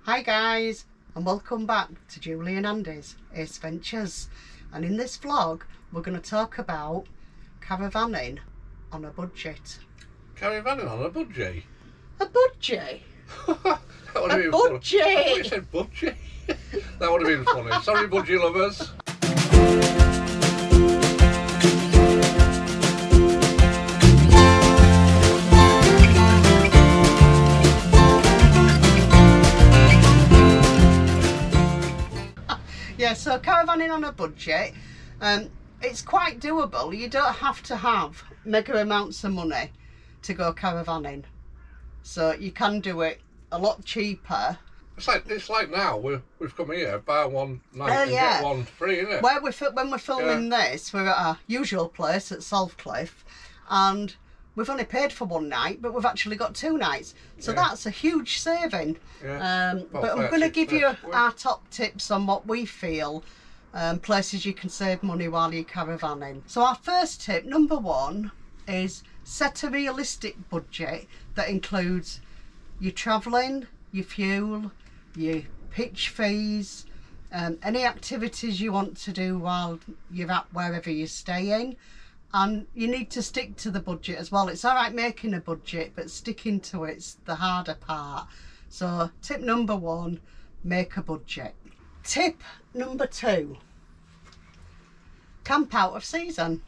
Hi guys, and welcome back to Julie and Andy's Ace Ventures. And in this vlog we're going to talk about caravanning on a budget. Caravanning on a budget? A budget? That would have been budget! Funny. I thought you said budget. That would have been funny. Sorry budget lovers. Yeah, so caravanning on a budget, it's quite doable. You don't have to have mega amounts of money to go caravanning. So you can do it a lot cheaper. It's like now we've come here, buy one night and get one free, isn't it? When we're filming this, we're at our usual place at Saltcliffe, and we've only paid for one night, but we've actually got 2 nights. So that's a huge saving. Yeah. But I'm going to give you our top tips on what we feel places you can save money while you're caravanning. So our first tip, number 1, is set a realistic budget that includes your travelling, your fuel, your pitch fees, any activities you want to do while you're at wherever you're staying. And you need to stick to the budget as well. It's all right making a budget, but sticking to it's the harder part. So tip number 1, make a budget. Tip number 2, camp out of season.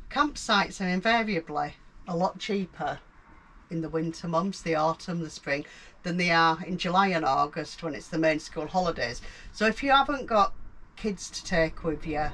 Campsites are invariably a lot cheaper in the winter months, the autumn, the spring, than they are in July and August when it's the main school holidays. So if you haven't got kids to take with you,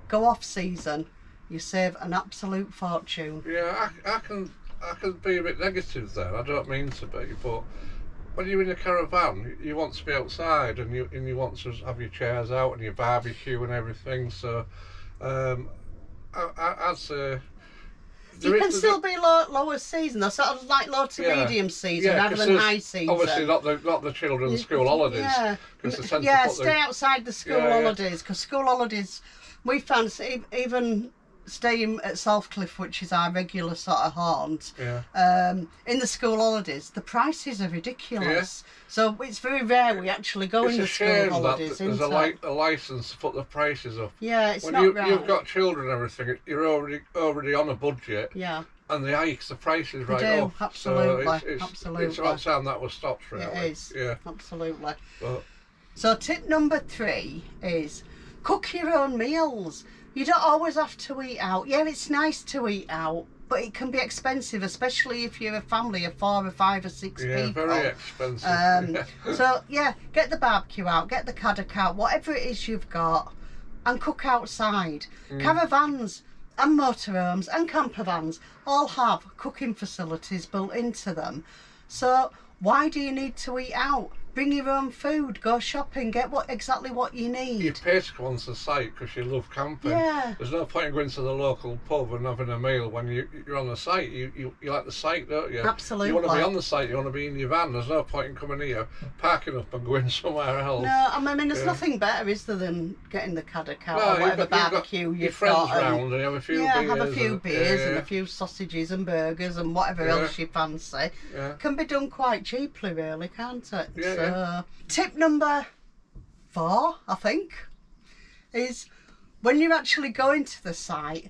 go off season, you save an absolute fortune. Yeah, I can be a bit negative there. I don't mean to be, but when you're in a caravan, you want to be outside and you want to have your chairs out and your barbecue and everything. So I'd say you can still be lower season, though, sort of like low to medium season rather than high season. Obviously not the children's school holidays. Yeah, stay outside the school holidays, because school holidays, we found even staying at Saltcliffe, which is our regular sort of haunt, in the school holidays, the prices are ridiculous. So it's very rare we actually go in the school holidays. There's a licence to put the prices up. Yeah, it's not right. You've got children and everything, you're already on a budget. Yeah. And they hikes the prices right up. Absolutely, so absolutely. It's about time that was stopped, really. It is. Yeah, absolutely. But, so tip number 3 is cook your own meals. You don't always have to eat out. Yeah, it's nice to eat out, but it can be expensive, especially if you're a family of 4 or 5 or 6 people. Yeah, very expensive. So yeah, get the barbecue out, get the haddock out, whatever it is you've got, and cook outside. Caravans and motorhomes and camper vans all have cooking facilities built into them. So why do you need to eat out? Bring your own food, go shopping, get exactly what you need. You pay to go onto the site because you love camping. Yeah. There's no point in going to the local pub and having a meal when you're on the site. You like the site, don't you? Absolutely. You want to be on the site, you want to be in your van. There's no point in coming here, parking up and going somewhere else. No, I mean, there's nothing better, is there, than getting the haddock out or whatever barbecue you've your friends got. Round and have a few beers. Have a few beers and a few sausages and burgers and whatever else you fancy. Can be done quite cheaply, really, can't it? So, tip number 4, I think, is when you're actually going to the site,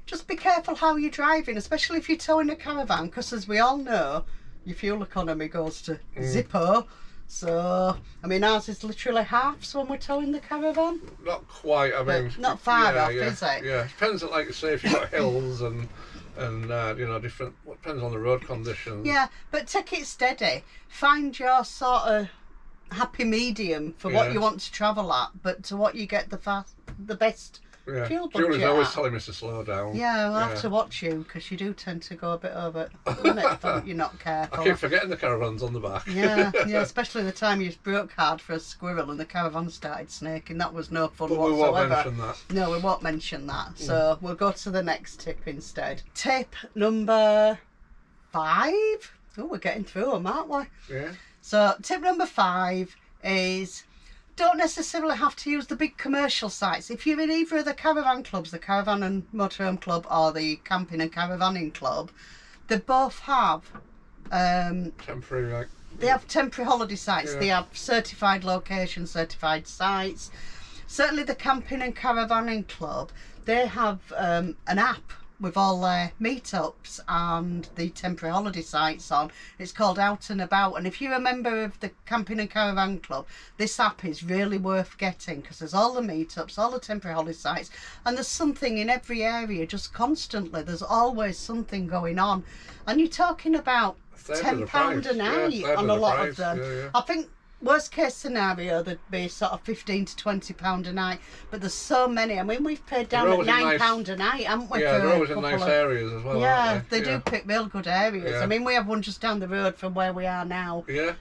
just be careful how you're driving, especially if you're towing a caravan, because as we all know, your fuel economy goes to zippo. So, I mean, ours is literally halves when we're towing the caravan. Not quite, I mean. Not far off, is it? Yeah, depends on, like you say, if you've got hills and you know, different, depends on the road conditions. Yeah, but take it steady. Find your sort of happy medium for what you want to travel at, but to what you get the best fuel budget. Julie's always telling me to slow down. Yeah, we'll have to watch you, because you do tend to go a bit over limit if you're not careful. I keep forgetting the caravan's on the back. Yeah, especially the time you broke hard for a squirrel and the caravan started snaking. That was no fun whatsoever. We won't mention that. No, we won't mention that. So we'll go to the next tip instead. Tip number 5. Oh, we're getting through them, aren't we? Yeah. So tip number 5 is don't necessarily have to use the big commercial sites. If you're in either of the caravan clubs, the Caravan and Motorhome Club or the Camping and Caravanning Club, they both have temporary They have temporary holiday sites. Yeah. They have certified locations, certified sites. Certainly the Camping and Caravanning Club, they have an app with all their meetups and the temporary holiday sites on. It's called Out and About, and if you're a member of the Camping and Caravan Club, this app is really worth getting because there's all the meetups, all the temporary holiday sites, and there's something in every area just constantly. There's always something going on, and you're talking about £10 a night on a lot of them. Yeah. I think worst case scenario there'd be sort of £15 to £20 a night, but there's so many. I mean, we've paid down at £9 a night, haven't we? Yeah, for they're always in nice areas as well. Yeah, they do pick real good areas. Yeah. I mean, we have one just down the road from where we are now. Yeah.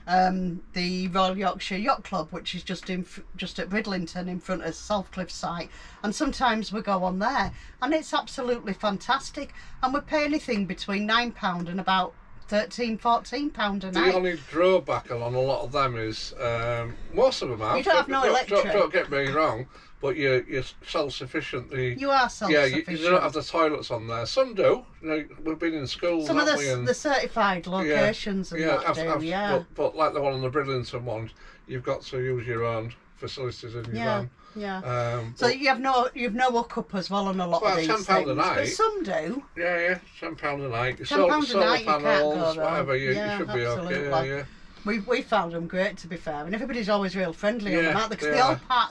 The Royal Yorkshire Yacht Club, which is just at Bridlington in front of Saltcliffe site, and sometimes we go on there, and it's absolutely fantastic. And we pay anything between £9 and about £13-14 a night. The only drawback on a lot of them is most of them have. You don't have no electric. Don't get me wrong, but you're self-sufficient. You are self-sufficient. Yeah, you don't have the toilets on there. Some do. You know, we've been in schools. Some of the certified locations and that do. Yeah. But like the one on the Bridlington one, you've got to use your own facilities in your van. Yeah. So you've no hookup as well on a lot of these things. £10 a night. But some do. Yeah, £10 a night. £10 a night, you can't go wrong. Whatever, you should be absolutely. okay. Yeah. We found them great, to be fair, and everybody's always real friendly on them, aren't they? Because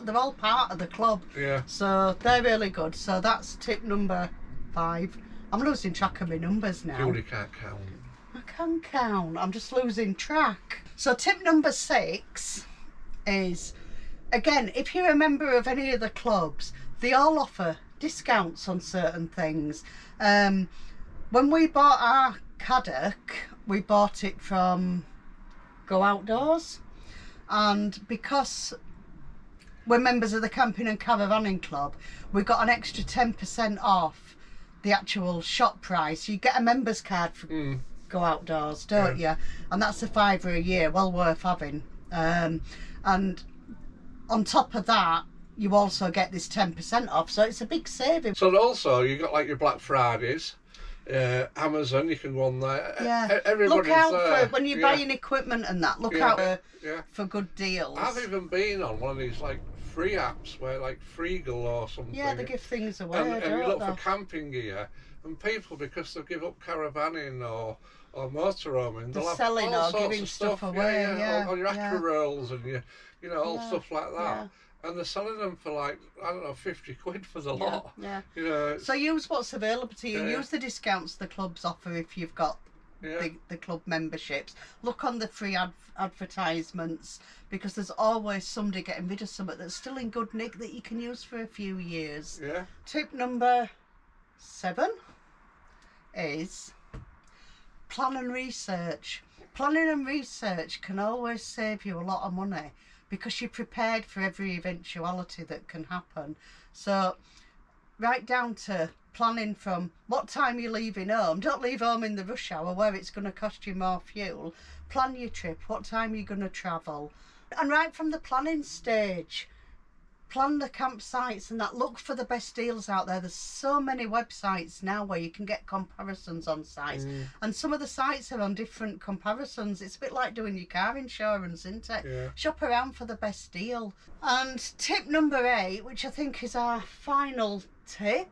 they're all part of the club. Yeah. So they're really good. So that's tip number 5. I'm losing track of my numbers now. Julie can't count. I can count. I'm just losing track. So tip number 6 is, again, if you're a member of any of the clubs, they all offer discounts on certain things. When we bought our Caddock, we bought it from Go Outdoors, and because we're members of the Camping and Caravanning Club, we got an extra 10% off the actual shop price. You get a members card for Go Outdoors, don't you? And that's a £5 a year, well worth having. And on top of that, you also get this 10% off, so it's a big saving. So also, you got like your Black Fridays, Amazon, you can go on there. Yeah, everybody's look out there. for when you're buying equipment and that. Look out for good deals. I've even been on one of these like free apps where like Freegal or something. Yeah, they give things away. And you look for camping gear, and people, because they give up caravanning or motorhoming, they'll have selling all or sorts giving of stuff away. or your aqua rolls and your, all stuff like that. Yeah. And they're selling them for like, I don't know, 50 quid for the lot. Yeah. You know, so use what's available to you. Use the discounts the clubs offer if you've got the club memberships. Look on the free advertisements, because there's always somebody getting rid of something that's still in good nick that you can use for a few years. Yeah. Tip number 7 is plan and research. Planning and research can always save you a lot of money, because you're prepared for every eventuality that can happen. So right down to planning from what time you're leaving home. Don't leave home in the rush hour where it's going to cost you more fuel. Plan your trip, what time you're going to travel. And right from the planning stage, plan the campsites and that. Look for the best deals out there. There's so many websites now where you can get comparisons on sites, and some of the sites are on different comparisons. It's a bit like doing your car insurance, isn't it? Yeah. Shop around for the best deal. And tip number 8, which I think is our final tip,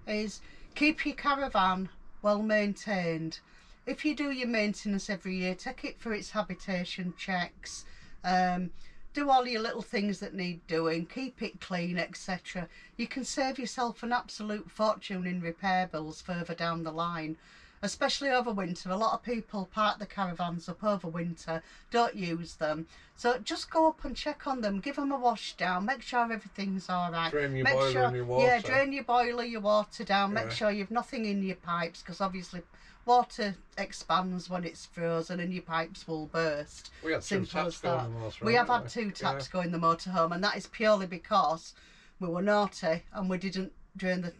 is keep your caravan well maintained. If you do your maintenance every year, take it for its habitation checks. Do all your little things that need doing, keep it clean, etc. You can save yourself an absolute fortune in repair bills further down the line, especially over winter. A lot of people park the caravans up over winter, don't use them. So just go up and check on them, give them a wash down, make sure everything's all right. Drain your boiler and your water. Yeah, drain your boiler, your water down, make sure you've nothing in your pipes, because obviously water expands when it's frozen and your pipes will burst. We had 2 taps going in the motorhome. We have had 2 taps go in the motorhome, and that is purely because we were naughty and we didn't drain the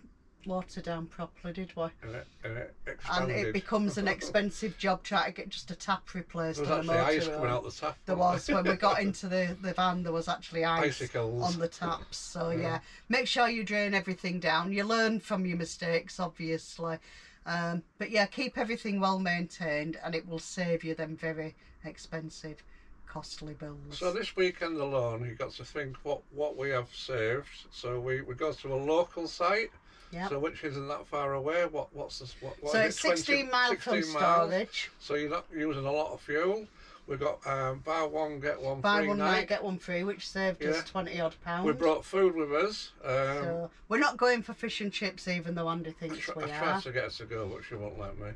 water down properly, did we? And it becomes an expensive job trying to get just a tap replaced on a motorhome. There was actually ice coming out the tap. There was. When we got into the van, there was actually ice Icicles on the taps. So yeah, make sure you drain everything down. You learn from your mistakes, obviously. But yeah, keep everything well maintained, and it will save you them very expensive, costly bills. So this weekend alone, you've got to think what we have saved. So we go to a local site. Yep. So which isn't that far away. What's this? What so is it's it? 16 miles from storage. So you're not using a lot of fuel. We've got buy one get one buy free one night get one free, which saved us £20 odd. We brought food with us. So we're not going for fish and chips, even though Andy thinks we are. I tried to get us to go, but she won't let me.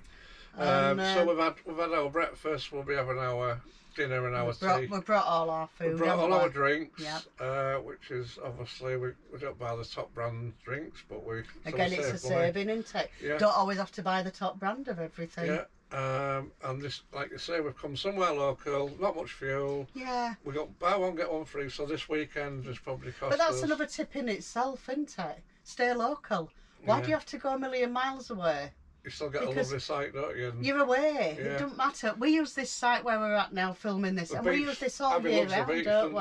So we've had our breakfast. We'll be having our dinner and our tea. We brought all our food. We brought all our drinks. Yep. Which is obviously we don't buy the top brand drinks, but we again it's a saving, isn't it? Yeah. Don't always have to buy the top brand of everything. Yeah. And this, like you say, we've come somewhere local, not much fuel. Yeah. We got buy one get one free, so this weekend has probably cost. But that's us. another tip in itself, isn't it? Stay local. Why do you have to go a million miles away? You still get a lovely site, don't you? And you're away. Yeah. It doesn't matter. We use this site where we're at now filming this, and we use this all year round, don't we?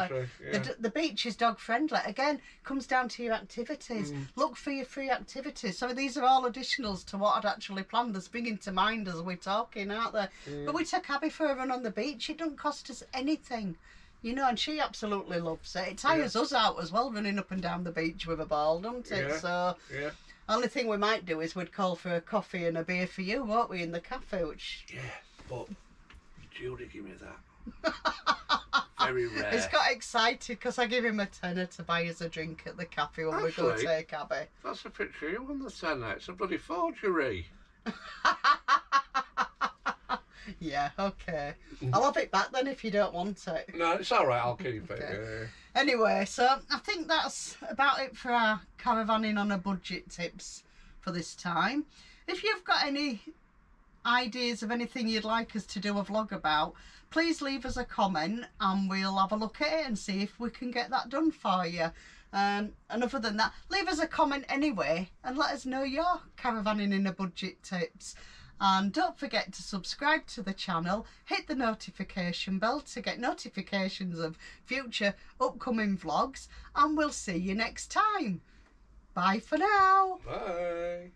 Yeah. The beach is dog friendly. Again, comes down to your activities. Look for your free activities. So these are all additionals to what I'd actually planned. They're springing to mind as we're talking, aren't they? But we took Abby for a run on the beach. It doesn't cost us anything. You know, and she absolutely loves it. It tires us out as well, running up and down the beach with a ball, doesn't it? Yeah. So, only thing we might do is we'd call for a coffee and a beer for you, won't we, in the cafe? Which but Judy give me that. Very rare. He's got excited because I give him a tenner to buy us a drink at the cafe when we go take Abby. That's a picture of you on the tenner. It's a bloody forgery. Yeah, okay. I'll have it back then if you don't want it. No, it's all right. I'll keep it. Yeah. Anyway, so I think that's about it for our caravanning on a budget tips for this time. If you've got any ideas of anything you'd like us to do a vlog about, please leave us a comment and we'll have a look at it and see if we can get that done for you. And other than that, leave us a comment anyway and let us know your caravanning in a budget tips. And don't forget to subscribe to the channel, hit the notification bell to get notifications of future upcoming vlogs, and we'll see you next time. Bye for now. Bye.